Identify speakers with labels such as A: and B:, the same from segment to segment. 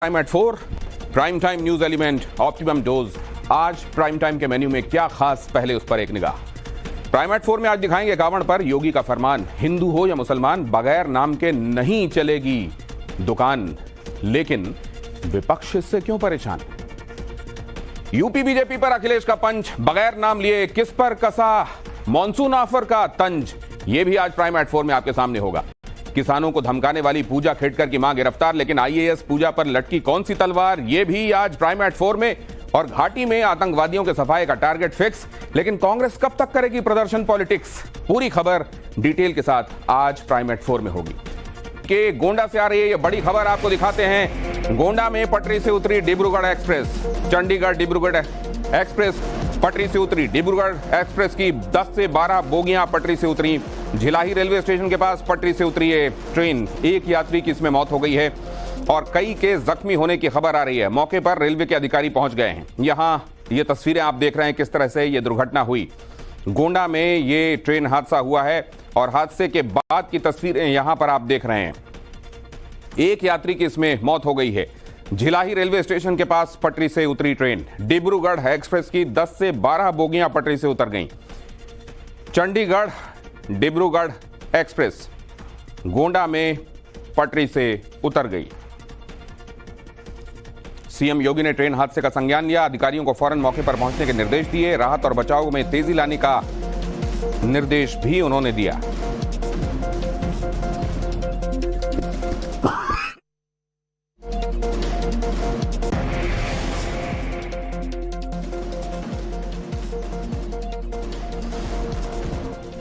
A: Time at 4 prime time news element optimum dose. आज prime time के menu में क्या खास, पहले उस पर एक निगाह। प्राइम एट 4 में आज दिखाएंगे कांवड़ पर योगी का फरमान, हिंदू हो या मुसलमान बगैर नाम के नहीं चलेगी दुकान, लेकिन विपक्ष इससे क्यों परेशान। यूपी बीजेपी पर अखिलेश का पंच, बगैर नाम लिए किस पर कसा मॉनसून ऑफर का तंज, यह भी आज प्राइम एट 4 में आपके सामने होगा। किसानों को धमकाने वाली पूजा खेड़कर की मां गिरफ्तार, लेकिन आईएएस पूजा पर लटकी कौन सी तलवार, यह भी आज प्राइम एट 4 में। और घाटी में आतंकवादियों के सफाये का टारगेट फिक्स, लेकिन कांग्रेस कब तक करेगी प्रदर्शन पॉलिटिक्स, पूरी खबर डिटेल के साथ आज प्राइम एट 4 में होगी। कि गोंडा से आ रही है ये बड़ी खबर, आपको दिखाते हैं। गोंडा में पटरी से उतरी डिब्रूगढ़ एक्सप्रेस, चंडीगढ़ डिब्रूगढ़ एक्सप्रेस पटरी से उतरी। डिब्रूगढ़ एक्सप्रेस की 10 से 12 बोगियां पटरी से उतरी। झिलाही रेलवे स्टेशन के पास पटरी से उतरी है ट्रेन, एक यात्री की इसमें मौत हो गई है और कई के जख्मी होने की खबर आ रही है। मौके पर रेलवे के अधिकारी पहुंच गए हैं। यहां ये तस्वीरें आप देख रहे हैं किस तरह से ये दुर्घटना हुई। गोंडा में ये ट्रेन हादसा हुआ है और हादसे के बाद की तस्वीरें यहां पर आप देख रहे हैं। एक यात्री की इसमें मौत हो गई है। झिलाही रेलवे स्टेशन के पास पटरी से उतरी ट्रेन, डिब्रूगढ़ एक्सप्रेस की 10 से 12 बोगियां पटरी से उतर गईं। चंडीगढ़ डिब्रूगढ़ एक्सप्रेस गोंडा में पटरी से उतर गई। सीएम योगी ने ट्रेन हादसे का संज्ञान लिया, अधिकारियों को फौरन मौके पर पहुंचने के निर्देश दिए। राहत और बचाव में तेजी लाने का निर्देश भी उन्होंने दिया।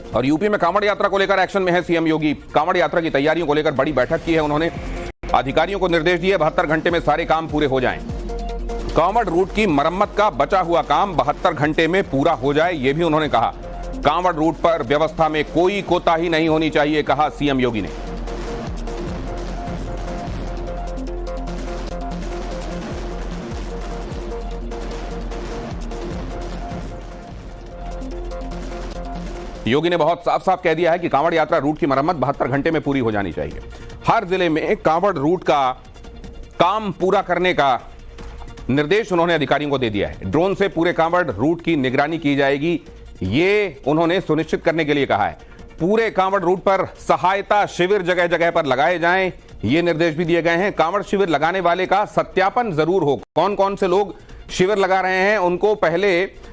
A: और यूपी में कांवड़ यात्रा को लेकर एक्शन में है सीएम योगी। कांवड़ यात्रा की तैयारियों को लेकर बड़ी बैठक की है उन्होंने। अधिकारियों को निर्देश दिए 72 घंटे में सारे काम पूरे हो जाएं। कांवड़ रूट की मरम्मत का बचा हुआ काम 72 घंटे में पूरा हो जाए, यह भी उन्होंने कहा। कांवड़ रूट पर व्यवस्था में कोई कोताही नहीं होनी चाहिए, कहा सीएम योगी ने। योगी ने बहुत साफ साफ कह दिया है कि कांवड़ यात्रा रूट की मरम्मत 72 घंटे में पूरी हो जानी चाहिए। हर जिले में कांवड़ रूट का काम पूरा करने का निर्देश उन्होंने अधिकारियों को दे दिया है। ड्रोन से पूरे कांवड़ रूट की निगरानी की जाएगी, ये उन्होंने सुनिश्चित करने के लिए कहा है। पूरे कांवड़ रूट पर सहायता शिविर जगह जगह पर लगाए जाएं, ये निर्देश भी दिए गए हैं। कांवड़ शिविर लगाने वाले का सत्यापन जरूर हो, कौन कौन से लोग शिविर लगा रहे हैं उनको पहले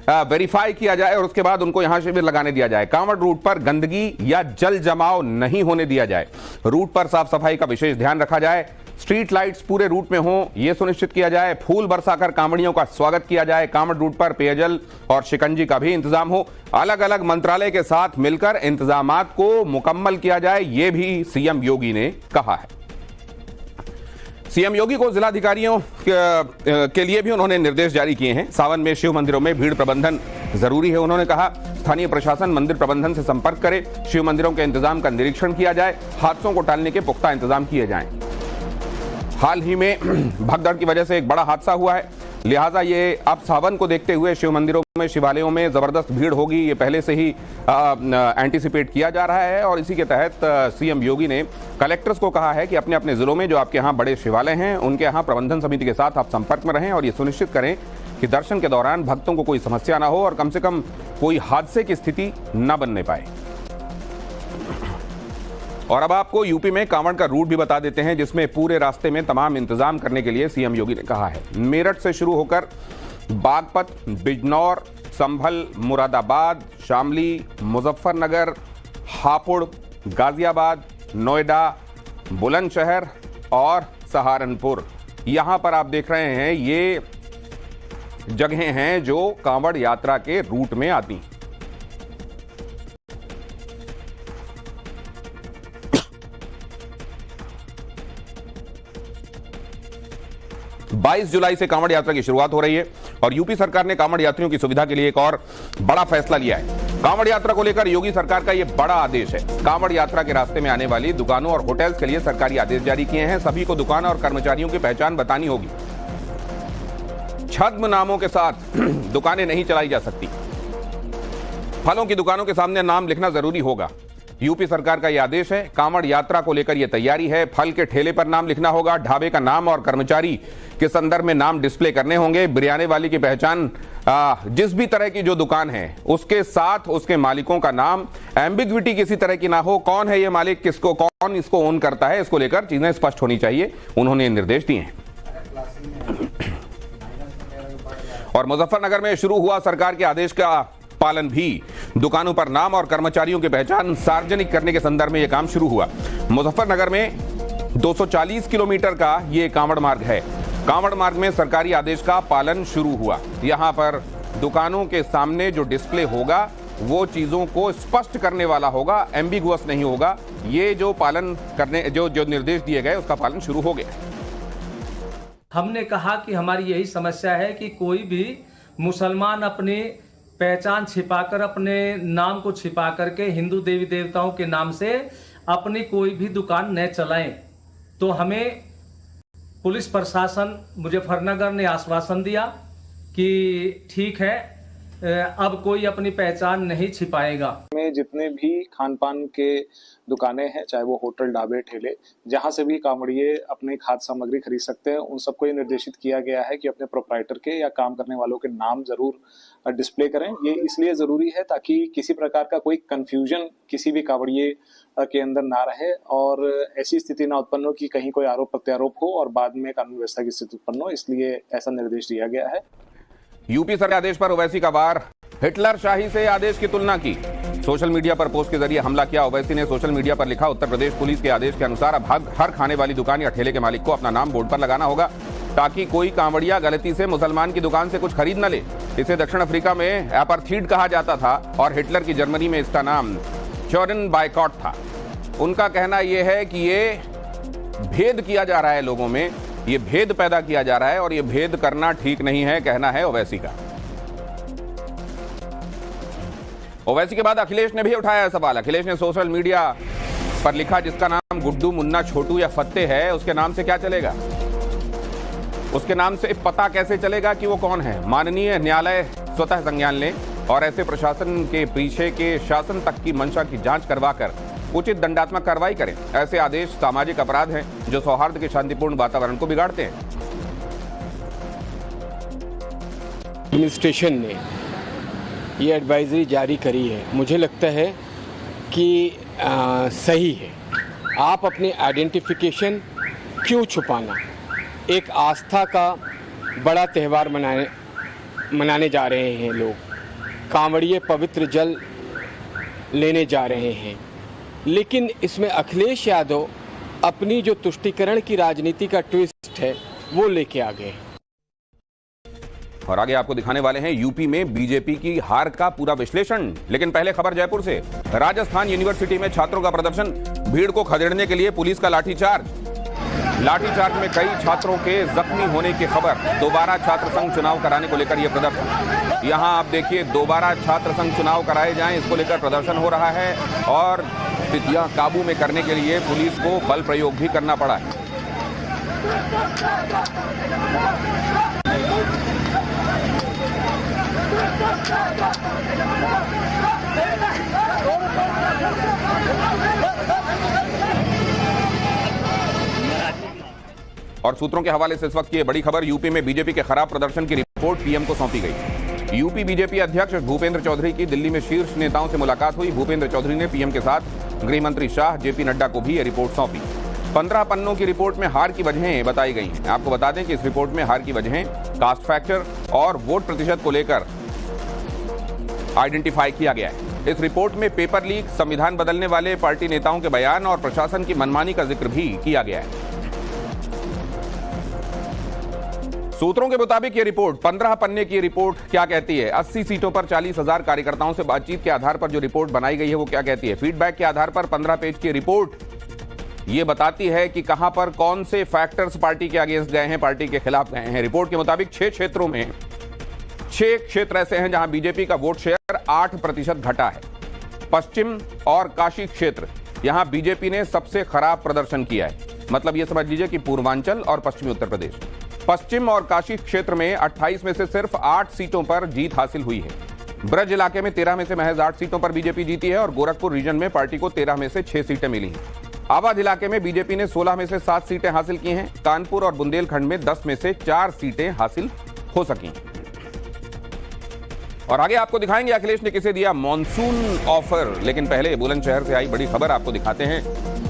A: वेरीफाई किया जाए और उसके बाद उनको यहां शिविर लगाने दिया जाए। कांवड़ रूट पर गंदगी या जल जमाव नहीं होने दिया जाए। रूट पर साफ सफाई का विशेष ध्यान रखा जाए। स्ट्रीट लाइट्स पूरे रूट में हों, यह सुनिश्चित किया जाए। फूल बरसाकर कांवड़ियों का स्वागत किया जाए। कांवड़ रूट पर पेयजल और शिकंजी का भी इंतजाम हो। अलग अलग मंत्रालय के साथ मिलकर इंतजामात को मुकम्मल किया जाए, यह भी सीएम योगी ने कहा है। सीएम योगी को जिलाधिकारियों के लिए भी उन्होंने निर्देश जारी किए हैं। सावन में शिव मंदिरों में भीड़ प्रबंधन जरूरी है, उन्होंने कहा। स्थानीय प्रशासन मंदिर प्रबंधन से संपर्क करे, शिव मंदिरों के इंतजाम का निरीक्षण किया जाए, हादसों को टालने के पुख्ता इंतजाम किए जाएं। हाल ही में भगदड़ की वजह से एक बड़ा हादसा हुआ है, लिहाजा ये अब सावन को देखते हुए शिव मंदिरों में, शिवालयों में जबरदस्त भीड़ होगी, ये पहले से ही एंटीसिपेट किया जा रहा है। और इसी के तहत सीएम योगी ने कलेक्टर्स को कहा है कि अपने अपने जिलों में जो आपके यहाँ बड़े शिवालय हैं उनके यहाँ प्रबंधन समिति के साथ आप संपर्क में रहें और ये सुनिश्चित करें कि दर्शन के दौरान भक्तों को कोई समस्या ना हो और कम से कम कोई हादसे की स्थिति न बनने पाए। और अब आपको यूपी में कांवड़ का रूट भी बता देते हैं, जिसमें पूरे रास्ते में तमाम इंतजाम करने के लिए सीएम योगी ने कहा है। मेरठ से शुरू होकर बागपत, बिजनौर, संभल, मुरादाबाद, शामली, मुजफ्फरनगर, हापुड़, गाजियाबाद, नोएडा, बुलंदशहर और सहारनपुर, यहां पर आप देख रहे हैं ये जगहें हैं जो कांवड़ यात्रा के रूट में आती हैं। 22 जुलाई से कांवड़ यात्रा की शुरुआत हो रही है और यूपी सरकार ने कांवड़ यात्रियों की सुविधा के लिए एक और बड़ा फैसला लिया है। कांवड़ यात्रा को लेकर योगी सरकार का यह बड़ा आदेश है। कांवड़ यात्रा के रास्ते में आने वाली दुकानों और होटल्स के लिए सरकारी आदेश जारी किए हैं। सभी को दुकान और कर्मचारियों की पहचान बतानी होगी। छद्म नामों के साथ दुकानें नहीं चलाई जा सकती। फलों की दुकानों के सामने नाम लिखना जरूरी होगा। यूपी सरकार का यह आदेश है। कांवड़ यात्रा को लेकर यह तैयारी है। फल के ठेले पर नाम लिखना होगा, ढाबे का नाम और कर्मचारी के संदर्भ में नाम डिस्प्ले करने होंगे। बिरयानी वाली की पहचान जिस भी तरह की जो दुकान है उसके साथ उसके मालिकों का नाम, एम्बिग्विटी किसी तरह की ना हो, कौन है ये मालिक, किसको, कौन इसको ओन करता है, इसको लेकर चीजें स्पष्ट होनी चाहिए। उन्होंने निर्देश दिए हैं। और मुजफ्फरनगर में शुरू हुआ सरकार के आदेश का पालन भी। दुकानों पर नाम और कर्मचारियों की पहचान सार्वजनिक करने के संदर्भ में यह काम शुरू हुआ। मुजफ्फरनगर में 240 किलोमीटर का यह कांवड़ मार्ग है। कांवड़ मार्ग में सरकारी आदेश का पालन शुरू हुआ। यहां पर दुकानों के सामने जो डिस्प्ले होगा वो चीजों को स्पष्ट करने वाला होगा, एम्बिगुअस नहीं होगा। ये जो पालन करने जो निर्देश दिए गए उसका पालन शुरू हो गया।
B: हमने कहा कि हमारी यही समस्या है कि कोई भी मुसलमान अपनी पहचान छिपाकर, अपने नाम को छिपा करके हिंदू देवी देवताओं के नाम से अपनी कोई भी दुकान न चलाएं। तो हमें पुलिस प्रशासन मुजफ्फरनगर ने आश्वासन दिया कि ठीक है, अब कोई अपनी पहचान नहीं छिपाएगा।
C: में जितने भी खान पान के दुकानें हैं, चाहे वो होटल, ढाबे, ठेले, जहां से भी कांवड़िए अपने खाद्य सामग्री खरीद सकते हैं, उन सबको ये निर्देशित किया गया है कि अपने प्रोप्राइटर के या काम करने वालों के नाम जरूर डिस्प्ले करें। ये इसलिए जरूरी है ताकि किसी प्रकार का कोई कंफ्यूजन किसी भी कांवड़िए के अंदर ना रहे और ऐसी स्थिति ना उत्पन्न हो कि कहीं कोई आरोप प्रत्यारोप हो और बाद में कानून व्यवस्था की स्थिति उत्पन्न हो, इसलिए ऐसा निर्देश दिया गया है।
A: यूपी सरकार आदेश पर ओवैसी का वार। हिटलर शाही से आदेश की तुलना की। सोशल मीडिया पर पोस्ट के जरिए हमला किया। ओवैसी ने सोशल मीडिया पर लिखा, उत्तर प्रदेश पुलिस के आदेश के अनुसार अब हर खाने वाली दुकान या ठेले के मालिक को अपना नाम बोर्ड पर लगाना होगा ताकि कोई कांवड़िया गलती से मुसलमान की दुकान से कुछ खरीद न ले। इसे दक्षिण अफ्रीका में एपार्थीड कहा जाता था और हिटलर की जर्मनी में इसका नाम चोरन बायकॉट था। उनका कहना यह है कि ये भेद किया जा रहा है, लोगों में ये भेद पैदा किया जा रहा है और ये भेद करना ठीक नहीं है, कहना है ओवैसी का। ओवैसी के बाद अखिलेश ने भी उठाया सवाल। अखिलेश ने सोशल मीडिया पर लिखा, जिसका नाम गुड्डू, मुन्ना, छोटू या फत्ते है उसके नाम से क्या चलेगा? उसके नाम से पता कैसे चलेगा कि वो कौन है? माननीय न्यायालय स्वतः संज्ञान लें और ऐसे प्रशासन के पीछे के शासन तक की मंशा की जांच करवाकर उचित दंडात्मक कार्रवाई करें। ऐसे आदेश सामाजिक अपराध हैं जो सौहार्द के शांतिपूर्ण वातावरण को बिगाड़ते हैं।
D: एडमिनिस्ट्रेशन ने ये एडवाइजरी जारी करी है, मुझे लगता है कि सही है। आप अपनी आइडेंटिफिकेशन क्यों छुपाना? एक आस्था का बड़ा त्यौहार मनाने जा रहे हैं लोग। कांवड़िए पवित्र जल लेने जा रहे हैं, लेकिन इसमें अखिलेश यादव अपनी जो तुष्टीकरण की राजनीति का ट्विस्ट है वो लेके आ गए।
A: और आगे आपको दिखाने वाले हैं यूपी में बीजेपी की हार का पूरा विश्लेषण। लेकिन पहले खबर जयपुर से। राजस्थान यूनिवर्सिटी में छात्रों का प्रदर्शन, भीड़ को खदेड़ने के लिए पुलिस का लाठीचार्ज। लाठीचार्ज में कई छात्रों के जख्मी होने की खबर। दोबारा छात्र संघ चुनाव कराने को लेकर यह प्रदर्शन। यहां आप देखिए, दोबारा छात्र संघ चुनाव कराए जाएं, इसको लेकर प्रदर्शन हो रहा है और स्थितियां काबू में करने के लिए पुलिस को बल प्रयोग भी करना पड़ा है। और सूत्रों के हवाले से इस वक्त की बड़ी खबर, यूपी में बीजेपी के खराब प्रदर्शन की रिपोर्ट पीएम को सौंपी गई। यूपी बीजेपी अध्यक्ष भूपेंद्र चौधरी की दिल्ली में शीर्ष नेताओं से मुलाकात हुई। भूपेंद्र चौधरी ने पीएम के साथ गृह मंत्री शाह, जेपी नड्डा को भी यह रिपोर्ट सौंपी। 15 पन्नों की रिपोर्ट में हार की वजहें बताई गई हैं। आपको बता दें कि इस रिपोर्ट में हार की वजहें कास्ट फैक्टर और वोट प्रतिशत को लेकर आइडेंटिफाई किया गया है। इस रिपोर्ट में पेपर लीक, संविधान बदलने वाले पार्टी नेताओं के बयान और प्रशासन की मनमानी का जिक्र भी किया गया है। सूत्रों के मुताबिक यह रिपोर्ट 15 पन्ने की रिपोर्ट क्या कहती है? 80 सीटों पर 40,000 कार्यकर्ताओं से बातचीत के आधार पर जो रिपोर्ट बनाई गई है वो क्या कहती है? फीडबैक के आधार पर 15 पेज की रिपोर्ट ये बताती है कि कहां पर कौन से फैक्टर्स पार्टी के अगेंस्ट गए हैं, पार्टी के खिलाफ गए हैं। रिपोर्ट के मुताबिक 6 क्षेत्रों में 6 क्षेत्र ऐसे हैं जहां बीजेपी का वोट शेयर 8% घटा है। पश्चिम और काशी क्षेत्र, यहां बीजेपी ने सबसे खराब प्रदर्शन किया है। मतलब यह समझ लीजिए कि पूर्वांचल और पश्चिमी उत्तर प्रदेश, पश्चिम और काशी क्षेत्र में 28 में से सिर्फ 8 सीटों पर जीत हासिल हुई है। ब्रज इलाके में 13 में से महज 8 सीटों पर बीजेपी जीती है और गोरखपुर रीजन में पार्टी को 13 में से 6 सीटें मिली हैं। आवाध इलाके में बीजेपी ने 16 में से 7 सीटें हासिल की हैं। कानपुर और बुंदेलखंड में 10 में से 4 सीटें हासिल हो सकी। और आगे आपको दिखाएंगे अखिलेश ने किसे दिया मॉनसून ऑफर। लेकिन पहले बुलंदशहर से आई बड़ी खबर आपको दिखाते हैं,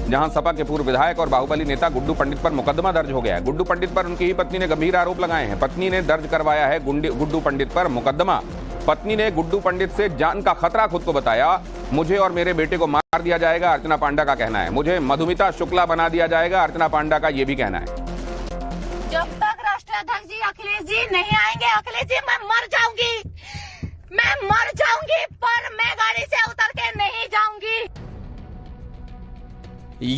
A: जहां सपा के पूर्व विधायक और बाहुबली नेता गुड्डू पंडित पर मुकदमा दर्ज हो गया है। गुड्डू पंडित पर उनकी ही पत्नी ने गंभीर आरोप लगाए हैं। पत्नी ने दर्ज करवाया है गुड्डू पंडित पर मुकदमा। पत्नी ने गुड्डू पंडित से जान का खतरा खुद को बताया। मुझे और मेरे बेटे को मार दिया जाएगा, अर्चना पांडा का कहना है। मुझे मधुमिता शुक्ला बना दिया जाएगा, अर्चना पांडा का यह भी कहना है।
E: जब तक राष्ट्राध्यक्ष जी अखिलेश जी नहीं आएंगे, अखिलेश जी मैं मर जाऊंगी, पर मैं गाड़ी से उतर के नहीं जाऊंगी।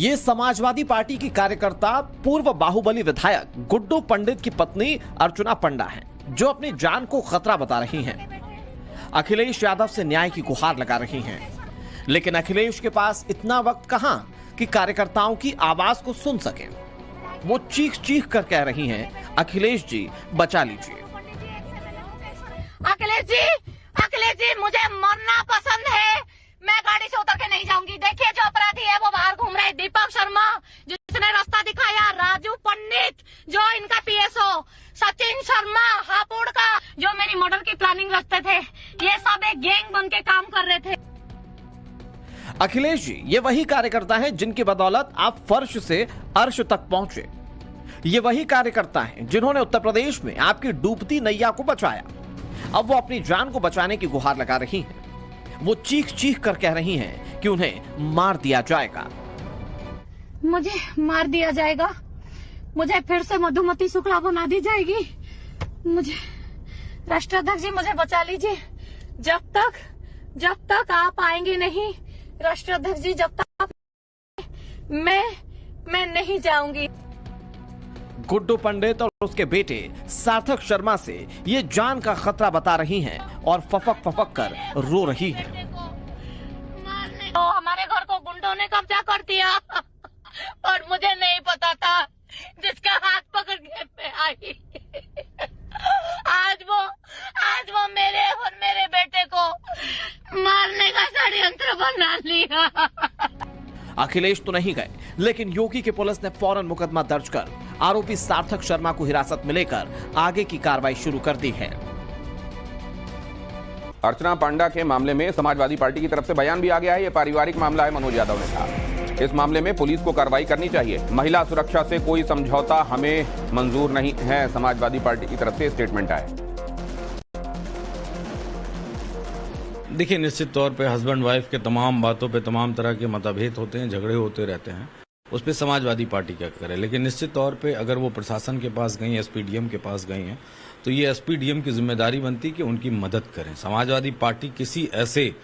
F: ये समाजवादी पार्टी की कार्यकर्ता पूर्व बाहुबली विधायक गुड्डू पंडित की पत्नी अर्चना पांडा हैं, जो अपनी जान को खतरा बता रही हैं। अखिलेश यादव से न्याय की गुहार लगा रही हैं, लेकिन अखिलेश के पास इतना वक्त कहां कि कार्यकर्ताओं की आवाज को सुन सकें। वो चीख कर कह रही हैं, अखिलेश जी बचा लीजिए।
E: अखिलेश जी मुझे मरना पसंद है, मैं गाड़ी से उतर के नहीं जाऊंगी। देखिए जो अपराधी है वो बाहर घूम रहा है, दीपक शर्मा जिसने रास्ता दिखाया, राजू पंडित जो इनका पीएसओ, सचिन शर्मा हापुड़ का जो मेरी मर्डर की प्लानिंग रचते थे, ये सब एक गैंग बन के काम कर रहे थे।
F: अखिलेश जी ये वही कार्यकर्ता हैं जिनकी बदौलत आप फर्श से अर्श तक पहुंचे। ये वही कार्यकर्ता हैं जिन्होंने उत्तर प्रदेश में आपकी डूबती नैया को बचाया। अब वो अपनी जान को बचाने की गुहार लगा रही हैं। वो चीख कर कह रही हैं कि उन्हें मार दिया जाएगा।
E: मुझे मार दिया जाएगा, मुझे फिर से मधुमती शुक्ला बना दी जाएगी। मुझे राष्ट्राध्यक्ष जी मुझे बचा लीजिए। जब तक आप आएंगे नहीं राष्ट्राध्यक्ष जी, जब तक मैं नहीं जाऊंगी।
F: गुड्डू पंडित और उसके बेटे सार्थक शर्मा से ये जान का खतरा बता रही हैं और फपक कर रो रही हैं।
E: तो हमारे घर को गुंडों ने कब्जा कर दिया और मुझे नहीं पता था, जिसका हाथ पकड़ के मैं आई। आज वो मेरे और मेरे बेटे को मारने का षड्यंत्र बना लिया।
F: अखिलेश तो नहीं गए, लेकिन योगी की पुलिस ने फौरन मुकदमा दर्ज कर आरोपी सार्थक शर्मा को हिरासत में लेकर आगे की कार्रवाई शुरू कर दी है।
A: अर्चना पांडा के मामले में समाजवादी पार्टी की तरफ से बयान भी आ गया है। यह पारिवारिक मामला है, मनोज यादव ने कहा। इस मामले में पुलिस को कार्रवाई करनी चाहिए। महिला सुरक्षा से कोई समझौता हमें मंजूर नहीं है, समाजवादी पार्टी की तरफ से स्टेटमेंट आया।
G: देखिए, निश्चित तौर पे हस्बैंड वाइफ के तमाम बातों पे तमाम तरह के मतभेद होते हैं, झगड़े होते रहते हैं, उस पर समाजवादी पार्टी क्या करे। लेकिन निश्चित तौर पे अगर वो प्रशासन के पास गई, एसपीडीएम के पास गई हैं, तो ये एसपीडीएम की जिम्मेदारी बनती कि उनकी मदद करें। समाजवादी पार्टी किसी ऐसे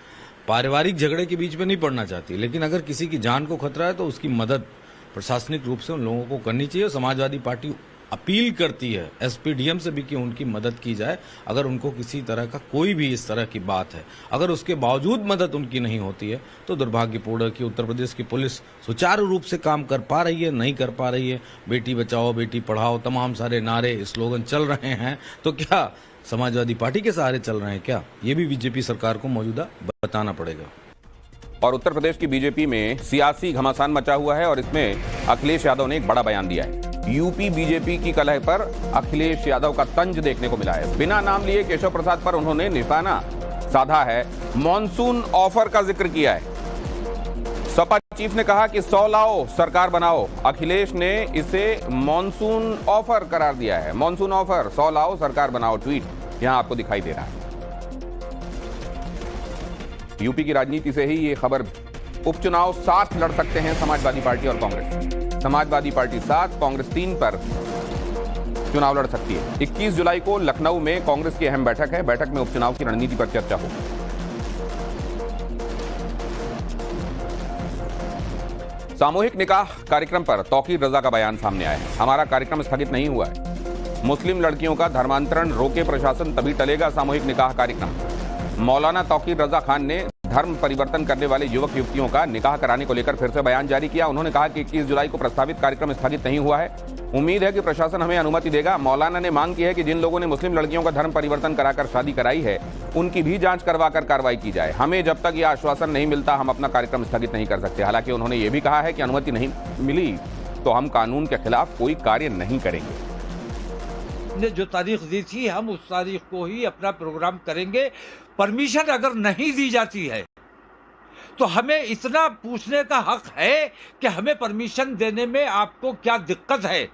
G: पारिवारिक झगड़े के बीच में नहीं पड़ना चाहती, लेकिन अगर किसी की जान को खतरा है तो उसकी मदद प्रशासनिक रूप से उन लोगों को करनी चाहिए। समाजवादी पार्टी अपील करती है एसपीडीएम से भी कि उनकी मदद की जाए। अगर उनको किसी तरह का कोई भी इस तरह की बात है, अगर उसके बावजूद मदद उनकी नहीं होती है, तो दुर्भाग्यपूर्ण कि उत्तर प्रदेश की पुलिस सुचारू रूप से काम कर पा रही है, नहीं कर पा रही है। बेटी बचाओ, बेटी पढ़ाओ, तमाम सारे नारे, स्लोगन चल रहे हैं, तो क्या समाजवादी पार्टी के सहारे चल रहे हैं क्या? ये भी बीजेपी सरकार को मौजूदा बताना पड़ेगा।
A: और उत्तर प्रदेश की बीजेपी में सियासी घमासान मचा हुआ है और इसमें अखिलेश यादव ने एक बड़ा बयान दिया है। यूपी बीजेपी की कलह पर अखिलेश यादव का तंज देखने को मिला है। बिना नाम लिए केशव प्रसाद पर उन्होंने निशाना साधा है। मॉनसून ऑफर का जिक्र किया है। सपा चीफ ने कहा कि 100 लाओ सरकार बनाओ। अखिलेश ने इसे मॉनसून ऑफर करार दिया है। मॉनसून ऑफर, 100 लाओ सरकार बनाओ, ट्वीट यहां आपको दिखाई दे रहा है। यूपी की राजनीति से ही ये खबर। उपचुनाव साथ लड़ सकते हैं समाजवादी पार्टी और कांग्रेस। समाजवादी पार्टी 7, कांग्रेस 3 पर चुनाव लड़ सकती है। 21 जुलाई को लखनऊ में कांग्रेस की अहम बैठक है। बैठक में उपचुनाव की रणनीति पर चर्चा होगी। सामूहिक निकाह कार्यक्रम पर तौकीर रजा का बयान सामने आया है। हमारा कार्यक्रम स्थगित नहीं हुआ है। मुस्लिम लड़कियों का धर्मांतरण रोके प्रशासन तभी टलेगा सामूहिक निकाह कार्यक्रम। मौलाना तौकीर रजा खान ने धर्म परिवर्तन करने वाले युवक युवतियों का निकाह कराने को लेकर फिर से बयान जारी किया। उन्होंने कहा कि 21 जुलाई को प्रस्तावित कार्यक्रम स्थगित नहीं हुआ है। उम्मीद है कि प्रशासन हमें अनुमति देगा। मौलाना ने मांग की है कि जिन लोगों ने मुस्लिम लड़कियों का धर्म परिवर्तन कराकर शादी कराई है, उनकी भी जांच करवाकर कार्रवाई की जाए। हमें जब तक यह आश्वासन नहीं मिलता, हम अपना कार्यक्रम स्थगित नहीं कर सकते। हालांकि उन्होंने ये भी कहा है कि अनुमति नहीं मिली तो हम कानून के खिलाफ कोई कार्य नहीं करेंगे।
H: ने जो तारीख दी थी, हम उस तारीख को ही अपना प्रोग्राम करेंगे। परमिशन अगर नहीं दी जाती है तो हमें इतना पूछने का हक है कि हमें परमिशन देने में आपको क्या दिक्कत है।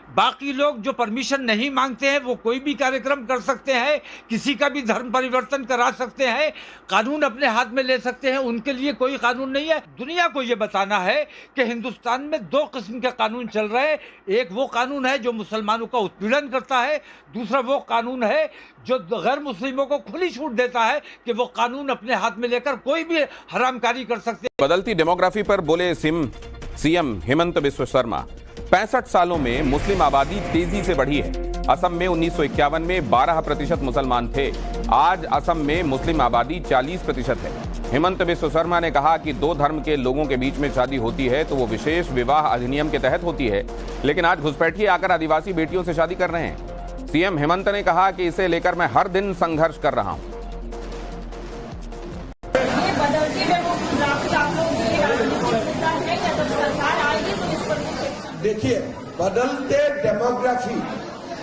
H: बाकी लोग जो परमिशन नहीं मांगते हैं वो कोई भी कार्यक्रम कर सकते हैं, किसी का भी धर्म परिवर्तन करा सकते हैं, कानून अपने हाथ में ले सकते हैं, उनके लिए कोई कानून नहीं है। दुनिया को ये बताना है कि हिंदुस्तान में 2 किस्म के कानून चल रहे हैं। एक वो कानून है जो मुसलमानों का उत्पीड़न करता है, दूसरा वो कानून है जो गैर मुस्लिमों को खुली छूट देता है कि वो कानून अपने हाथ में लेकर कोई भी हरामकारी कर सकते हैं।
A: बदलती डेमोग्राफी पर बोले सीएम हेमंत बिस्व शर्मा। 65 सालों में मुस्लिम आबादी तेजी से बढ़ी है। असम में 1951 में 12% मुसलमान थे। आज असम में मुस्लिम आबादी 40% है। हेमंत बिस्व शर्मा ने कहा कि 2 धर्म के लोगों के बीच में शादी होती है तो वो विशेष विवाह अधिनियम के तहत होती है, लेकिन आज घुसपैठिए आकर आदिवासी बेटियों से शादी कर रहे हैं। सीएम हेमंत ने कहा कि इसे लेकर मैं हर दिन संघर्ष कर रहा हूं।
I: देखिए, बदलते डेमोग्राफी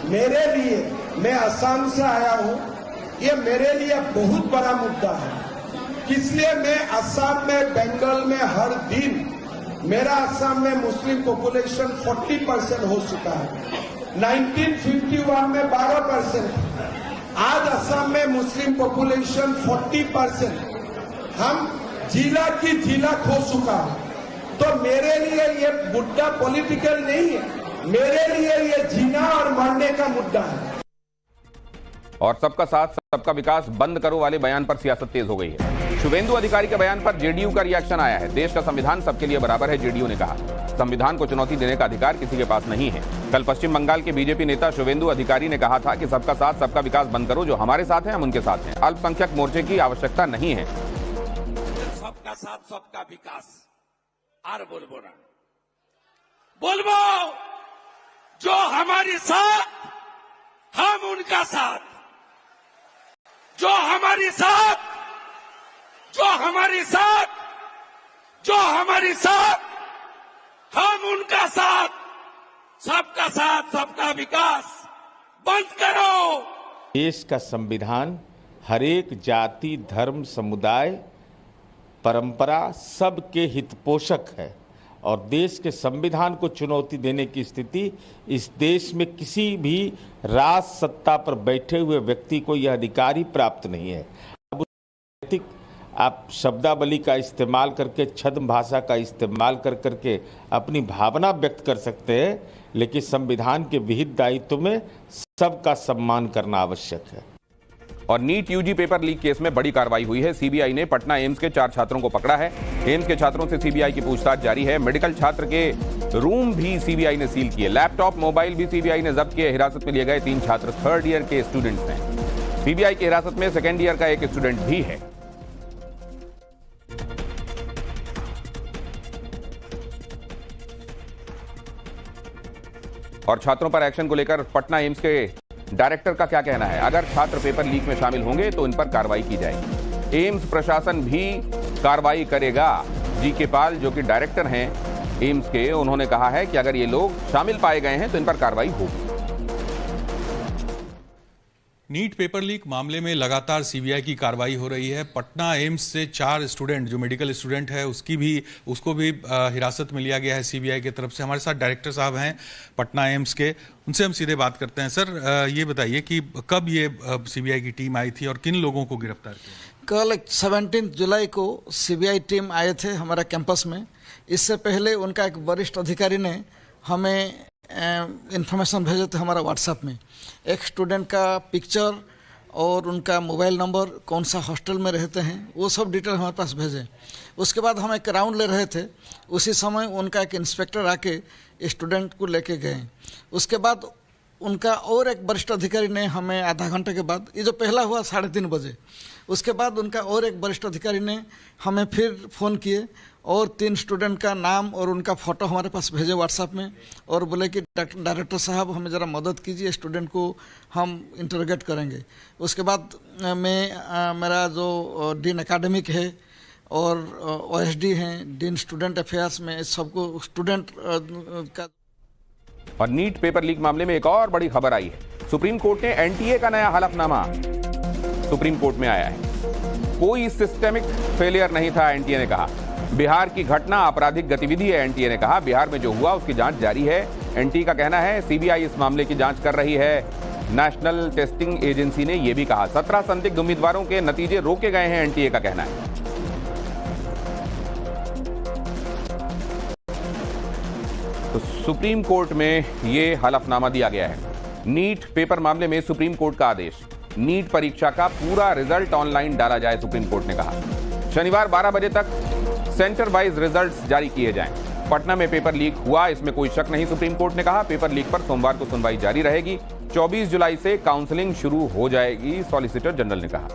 I: मेरे लिए, मैं असम से आया हूं, ये मेरे लिए बहुत बड़ा मुद्दा है। इसलिए मैं असम में, बंगाल में हर दिन, मेरा असम में मुस्लिम पॉपुलेशन 40% हो चुका है। 1951 में 12%, आज असम में मुस्लिम पॉपुलेशन 40%। हम जिला की जिला खो चुका है। तो मेरे लिए ये मुद्दा पॉलिटिकल नहीं है, मेरे लिए ये जीना और मरने का मुद्दा है।
A: और सबका साथ सबका विकास बंद करो वाले बयान पर सियासत तेज हो गई है। शुभेंदु अधिकारी के बयान पर जेडीयू का रिएक्शन आया है। देश का संविधान सबके लिए बराबर है, जेडीयू ने कहा। संविधान को चुनौती देने का अधिकार किसी के पास नहीं है। कल पश्चिम बंगाल के बीजेपी नेता शुभेंदु अधिकारी ने कहा था कि सबका साथ सबका विकास बंद करो, जो हमारे साथ है हम उनके साथ हैं। अल्पसंख्यक मोर्चे की आवश्यकता नहीं है।
J: सबका साथ सबका विकास আর বলবো না, বলবো जो हमारे साथ हम उनका साथ, जो हमारे साथ, जो हमारे साथ, जो हमारे साथ हम उनका साथ, सबका साथ सबका विकास बंद करो।
K: देश का संविधान हर एक जाति, धर्म, समुदाय, परंपरा सबके हितपोषक है और देश के संविधान को चुनौती देने की स्थिति इस देश में किसी भी राज सत्ता पर बैठे हुए व्यक्ति को यह अधिकार ही प्राप्त नहीं है। अब आप शब्दावली का इस्तेमाल करके, छद्म भाषा का इस्तेमाल कर करके अपनी भावना व्यक्त कर सकते हैं, लेकिन संविधान के विहित दायित्व में सबका सम्मान करना आवश्यक है।
A: और NEET UG paper leak case में बड़ी कार्रवाई हुई है। सीबीआई ने पटना एम्स के 4 छात्रों को पकड़ा है। एम्स के छात्रों से सीबीआई की पूछताछ जारी है। मेडिकल छात्र के रूम भी सीबीआई ने सील किए। लैपटॉप, मोबाइल भी सीबीआई ने जब्त किए। हिरासत में लिए गए 3 छात्र 3rd ईयर के स्टूडेंट्स हैं। सीबीआई की हिरासत में 2nd ईयर का एक स्टूडेंट भी है। और छात्रों पर एक्शन को लेकर पटना एम्स के डायरेक्टर का क्या कहना है? अगर छात्र पेपर लीक में शामिल होंगे तो इन पर कार्रवाई की जाएगी। एम्स प्रशासन भी कार्रवाई करेगा। जीके पाल, जो कि डायरेक्टर हैं एम्स के, उन्होंने कहा है कि अगर ये लोग शामिल पाए गए हैं तो इन पर कार्रवाई होगी।
L: नीट पेपर लीक मामले में लगातार सीबीआई की कार्रवाई हो रही है। पटना एम्स से 4 स्टूडेंट, जो मेडिकल स्टूडेंट है, उसको भी हिरासत में लिया गया है सीबीआई की तरफ से। हमारे साथ डायरेक्टर साहब हैं पटना एम्स के, उनसे हम सीधे बात करते हैं। सर, ये बताइए कि कब ये सीबीआई की टीम आई थी और किन लोगों को गिरफ्तार किया?
M: कल 17 जुलाई को सीबीआई टीम आए थे हमारा कैंपस में। इससे पहले उनका एक वरिष्ठ अधिकारी ने हमें इन्फॉर्मेशन भेजे थे हमारा व्हाट्सएप में। एक स्टूडेंट का पिक्चर और उनका मोबाइल नंबर, कौन सा हॉस्टल में रहते हैं, वो सब डिटेल हमारे पास भेजे। उसके बाद हम एक राउंड ले रहे थे, उसी समय उनका एक इंस्पेक्टर आके स्टूडेंट को लेके गए। उसके बाद उनका और एक वरिष्ठ अधिकारी ने हमें आधा घंटे के बाद, ये जो पहला हुआ 3:30 बजे, उसके बाद उनका और एक वरिष्ठ अधिकारी ने हमें फिर फ़ोन किए और 3 स्टूडेंट का नाम और उनका फ़ोटो हमारे पास भेजे व्हाट्सएप में और बोले कि डायरेक्टर साहब हमें ज़रा मदद कीजिए, स्टूडेंट को हम इंटरोगेट करेंगे। उसके बाद मेरा जो डीन एकेडमिक है और OSD हैं, डीन स्टूडेंट अफेयर्स में, सबको स्टूडेंट का।
A: और नीट पेपर लीक मामले में एक और बड़ी खबर आई है। सुप्रीम कोर्ट ने NTA का नया हलफनामा सुप्रीम कोर्ट में आया है। कोई सिस्टेमिक फेलियर नहीं था, NTA ने कहा। बिहार की घटना आपराधिक गतिविधि है, NTA ने कहा। बिहार में जो हुआ उसकी जांच जारी है। NTA का कहना है CBI इस मामले की जांच कर रही है। नेशनल टेस्टिंग एजेंसी ने यह भी कहा। 17 संदिग्ध उम्मीदवारों के नतीजे रोके गए हैं, NTA का कहना है। तो सुप्रीम कोर्ट में यह हलफनामा दिया गया है। नीट पेपर मामले में सुप्रीम कोर्ट का आदेश। नीट परीक्षा का पूरा रिजल्ट ऑनलाइन डाला जाए, सुप्रीम कोर्ट ने कहा। शनिवार 12 बजे तक सेंटर वाइज रिजल्ट्स जारी किए जाएं। पटना में पेपर लीक हुआ, इसमें कोई शक नहीं, सुप्रीम कोर्ट ने कहा। पेपर लीक पर सोमवार को सुनवाई जारी रहेगी। 24 जुलाई से काउंसलिंग शुरू हो जाएगी, सॉलिसिटर जनरल ने कहा।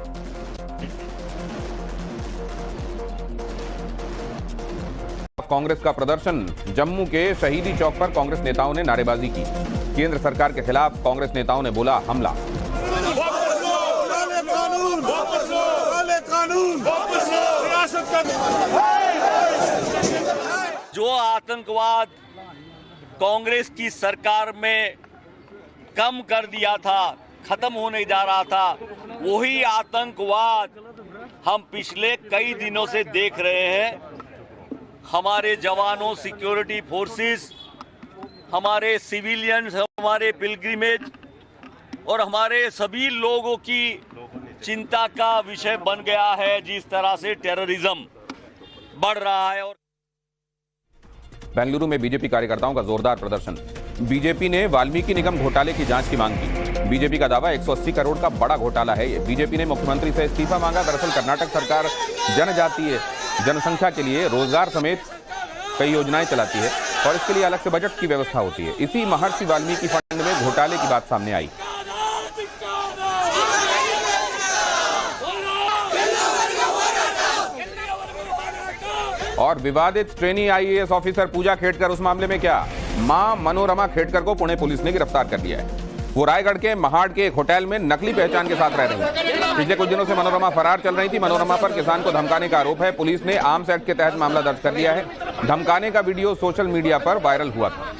A: कांग्रेस का प्रदर्शन। जम्मू के शहीदी चौक पर कांग्रेस नेताओं ने नारेबाजी की। केंद्र सरकार के खिलाफ कांग्रेस नेताओं ने बोला हमला।
N: जो आतंकवाद कांग्रेस की सरकार में कम कर दिया था, खत्म होने जा रहा था, वही आतंकवाद हम पिछले कई दिनों से देख रहे हैं। हमारे जवानों, सिक्योरिटी फोर्सेस, हमारे सिविलियंस, हमारे पिलग्रिमेज और हमारे सभी लोगों की चिंता का विषय बन गया है जिस तरह से टेररिज्म बढ़ रहा है। और
A: बेंगलुरु में बीजेपी कार्यकर्ताओं का जोरदार प्रदर्शन। बीजेपी ने वाल्मीकि निगम घोटाले की जांच की मांग की। बीजेपी का दावा 180 करोड़ का बड़ा घोटाला है ये। बीजेपी ने मुख्यमंत्री से इस्तीफा मांगा। दरअसल कर्नाटक सरकार जनजातीय जनसंख्या के लिए रोजगार समेत कई योजनाएं चलाती है और इसके लिए अलग से बजट की व्यवस्था होती है। इसी महर्षि वाल्मीकि फंड में घोटाले की बात सामने आई। और विवादित ट्रेनी IAS ऑफिसर पूजा खेड़कर, उस मामले में क्या? मां मनोरमा खेड़कर को पुणे पुलिस ने गिरफ्तार कर लिया है। वो रायगढ़ के महाड़ के एक होटल में नकली पहचान के साथ रह रही है। पिछले कुछ दिनों से मनोरमा फरार चल रही थी। मनोरमा पर किसान को धमकाने का आरोप है। पुलिस ने आर्म्स एक्ट के तहत मामला दर्ज कर लिया है। धमकाने का वीडियो सोशल मीडिया पर वायरल हुआ था।